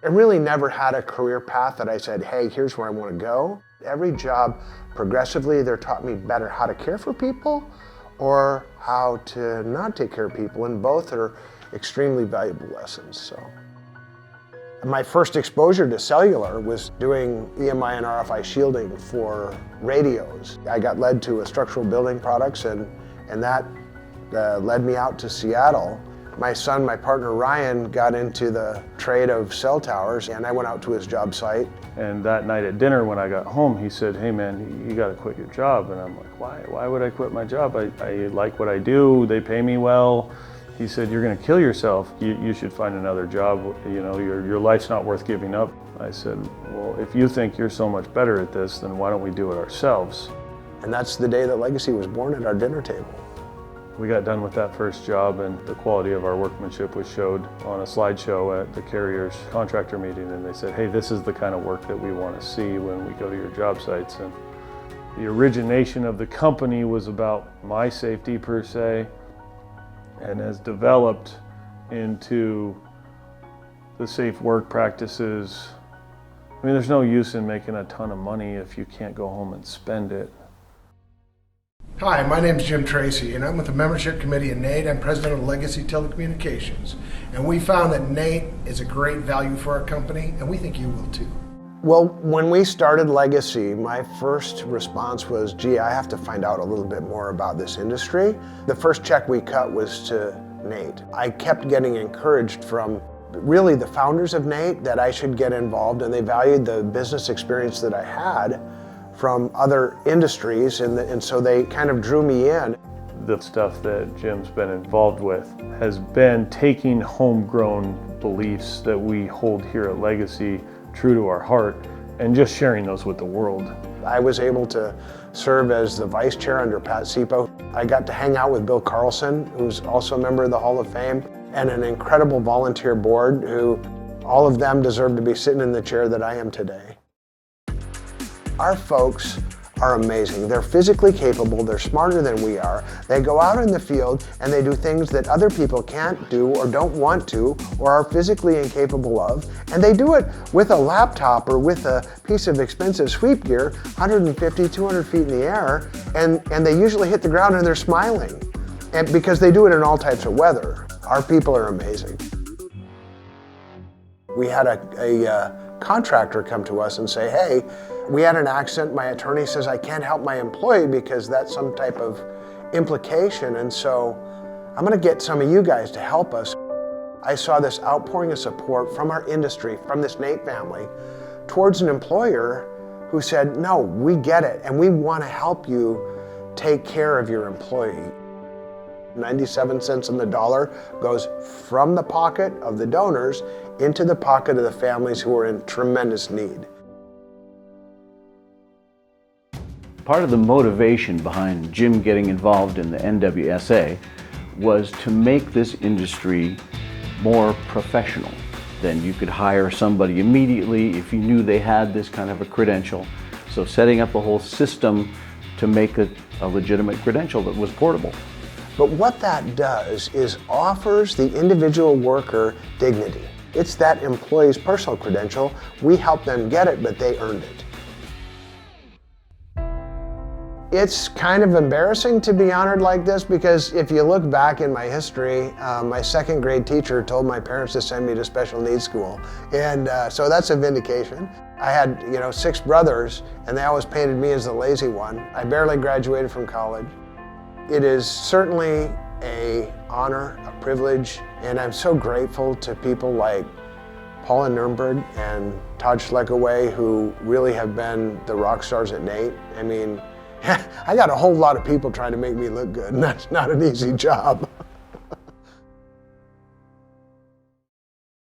I really never had a career path that I said, hey, here's where I want to go. Every job, progressively, either taught me better how to care for people or how to not take care of people, and both are extremely valuable lessons. So, my first exposure to cellular was doing EMI and RFI shielding for radios. I got led to a structural building products, and that led me out to Seattle. My son, my partner Ryan, got into the trade of cell towers, and I went out to his job site. And that night at dinner when I got home, he said, hey man, you gotta quit your job. And I'm like, why? Why would I quit my job? I like what I do, they pay me well. He said, you're gonna kill yourself. You should find another job. You know, your life's not worth giving up. I said, well, if you think you're so much better at this, then why don't we do it ourselves? And that's the day that Legacy was born at our dinner table. We got done with that first job, and the quality of our workmanship was showed on a slideshow at the carrier's contractor meeting, and they said, hey, this is the kind of work that we want to see when we go to your job sites. And the origination of the company was about my safety per se, and has developed into the safe work practices. I mean, there's no use in making a ton of money if you can't go home and spend it. Hi, my name is JimTracy, and I'm with the membership committee in NATE. I'm president of Legacy Telecommunications, and we found that NATE is a great value for our company, and we think you will too. Well, when we started Legacy, my first response was, gee, I have to find out a little bit more about this industry. The first check we cut was to NATE. I kept getting encouraged from really the founders of NATE that I should get involved, and they valued the business experience that I had from other industries, and so they kind of drew me in. The stuff that Jim's been involved with has been taking homegrown beliefs that we hold here at Legacy true to our heart and just sharing those with the world. I was able to serve as the vice chair under Pat Sipo. I got to hang out with Bill Carlson, who's also a member of the Hall of Fame, and an incredible volunteer board who all of them deserve to be sitting in the chair that I am today. Our folks are amazing. They're physically capable, they're smarter than we are. They go out in the field and they do things that other people can't do or don't want to or are physically incapable of. And they do it with a laptop or with a piece of expensive sweep gear, 150, 200 feet in the air, and they usually hit the ground and they're smiling. And because they do it in all types of weather. Our people are amazing. We had a contractor come to us and say, hey, we had an accident. My attorney says I can't help my employee because that's some type of implication, and so I'm going to get some of you guys to help us. I saw this outpouring of support from our industry, from this NATE family, towards an employer who said, no, we get it, and we want to help you take care of your employee. 97 cents on the dollar goes from the pocket of the donors into the pocket of the families who are in tremendous need. Part of the motivation behind Jim getting involved in the NWSA was to make this industry more professional. Then you could hire somebody immediately if you knew they had this kind of a credential. So setting up a whole system to make it a legitimate credential that was portable. But what that does is offers the individual worker dignity. It's that employee's personal credential. We help them get it, but they earned it. It's kind of embarrassing to be honored like this because if you look back in my history, my second grade teacher told my parents to send me to special needs school. And so that's a vindication. I had, 6 brothers and they always painted me as the lazy one. I barely graduated from college. It is certainly an honor, a privilege, and I'm so grateful to people like Paula Nurnberg and Todd Schleckaway who really have been the rock stars at NATE. I mean, I got a whole lot of people trying to make me look good, and that's not an easy job.